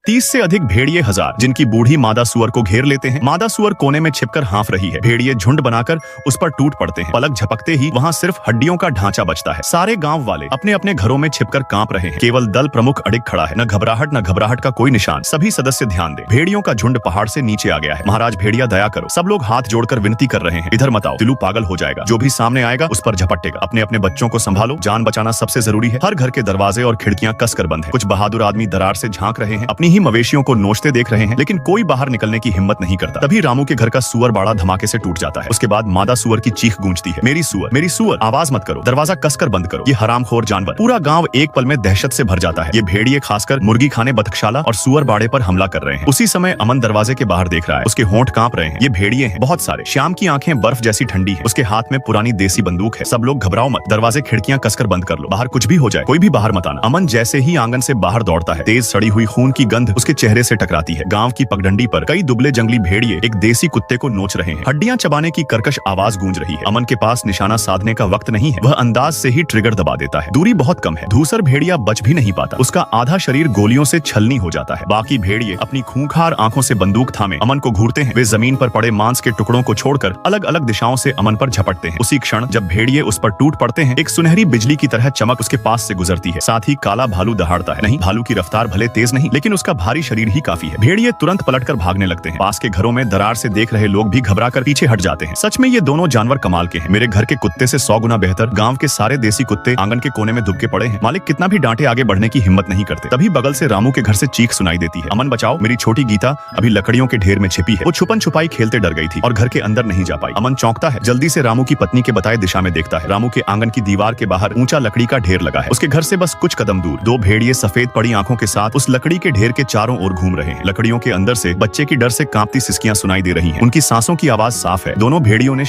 30 से अधिक भेड़िए हजार जिनकी बूढ़ी मादा सुअर को घेर लेते हैं। मादा सुअर कोने में छिपकर हाँफ रही है। भेड़िए झुंड बनाकर उस पर टूट पड़ते हैं। पलक झपकते ही वहाँ सिर्फ हड्डियों का ढांचा बचता है। सारे गांव वाले अपने अपने घरों में छिपकर कांप रहे हैं। केवल दल प्रमुख अडिग खड़ा है। न घबराहट का कोई निशान। सभी सदस्य ध्यान दें। भेड़ियों का झुंड पहाड़ से नीचे आ गया है। महाराज भेड़िया दया करो। सब लोग हाथ जोड़कर विनती कर रहे हैं। इधर मत आओ, दिलू पागल हो जाएगा। जो भी सामने आएगा उस पर झपटेगा। अपने अपने बच्चों को संभालो। जान बचाना सबसे जरूरी है। हर घर के दरवाजे और खिड़कियां कसकर बंद है। कुछ बहादुर आदमी दरार से झांक रहे हैं। अपनी ही मवेशियों को नोचते देख रहे हैं, लेकिन कोई बाहर निकलने की हिम्मत नहीं करता। तभी रामू के घर का सुअर बाड़ा धमाके से टूट जाता है। उसके बाद मादा सुअर की चीख गूंजती है, मेरी सुअर, आवाज मत करो, दरवाजा कसकर बंद करो, ये हरामखोर जानवर। पूरा गांव एक पल में दहशत से भर जाता है। ये भेड़िए खासकर मुर्गी खाने, बतखशाला और सुअर बाड़े पर हमला कर रहे हैं। उसी समय अमन दरवाजे के बाहर देख रहा है। उसके होंठ कांप रहे हैं। ये भेड़िए हैं, बहुत सारे। श्याम की आंखें बर्फ जैसी ठंडी है। उसके हाथ में पुरानी देसी बंदूक है। सब लोग घबराओ मत, दरवाजे खिड़कियां कसकर बंद कर लो। बाहर कुछ भी हो जाए, कोई भी बाहर मत आना। अमन जैसे ही आंगन से बाहर दौड़ता है, तेज सड़ी हुई खून की गंध उसके चेहरे से टकराती है। गांव की पगडंडी पर कई दुबले जंगली भेड़िए एक देसी कुत्ते को नोच रहे हैं। हड्डियां चबाने की कर्कश आवाज गूंज रही है। अमन के पास निशाना साधने का वक्त नहीं है। वह अंदाज से ही ट्रिगर दबा देता है। दूरी बहुत कम है। धूसर भेड़िया बच भी नहीं पाता। उसका आधा शरीर गोलियों से छलनी हो जाता है। बाकी भेड़िए अपनी खूंखार आंखों से बंदूक थामे अमन को घूरते हैं। वे जमीन पर पड़े मांस के टुकड़ों को छोड़कर अलग अलग दिशाओं से अमन पर झपटते हैं। उसी क्षण जब भेड़िए उस पर टूट पड़ते हैं, एक सुनहरी बिजली की तरह चमक उसके पास से गुजरती है। साथ ही काला भालू दहाड़ता है। नहीं, भालू की रफ्तार भले तेज नहीं, लेकिन उसका भारी शरीर ही काफी है। भेड़िए तुरंत पलटकर भागने लगते हैं। पास के घरों में दरार से देख रहे लोग भी घबराकर पीछे हट जाते हैं। सच में ये दोनों जानवर कमाल के हैं। मेरे घर के कुत्ते से 100 गुना बेहतर। गांव के सारे देसी कुत्ते आंगन के कोने में दुबके पड़े हैं। मालिक कितना भी डांटे, आगे बढ़ने की हिम्मत नहीं करते। तभी बगल से रामू के घर से चीख सुनाई देती है, अमन बचाओ, मेरी छोटी गीता अभी लकड़ियों के ढेर में छिपी है। वो छुपन छुपाई खेलते डर गई थी और घर के अंदर नहीं जा पाई। अमन चौंकता है, जल्दी से रामू की पत्नी के बताए दिशा में देखता है। रामू के आंगन की दीवार के बाहर ऊंचा लकड़ी का ढेर लगा है। उसके घर से बस कुछ कदम दूर दो भेड़िए सफेद पड़ी आंखों के साथ उस लकड़ी के ढेर के चारों ओर घूम रहे हैं। लकड़ियों के अंदर से बच्चे की डर से कांपती सिसकियां सुनाई दे रही हैं। उनकी सांसों की आवाज साफ है। दोनों भेड़ियों ने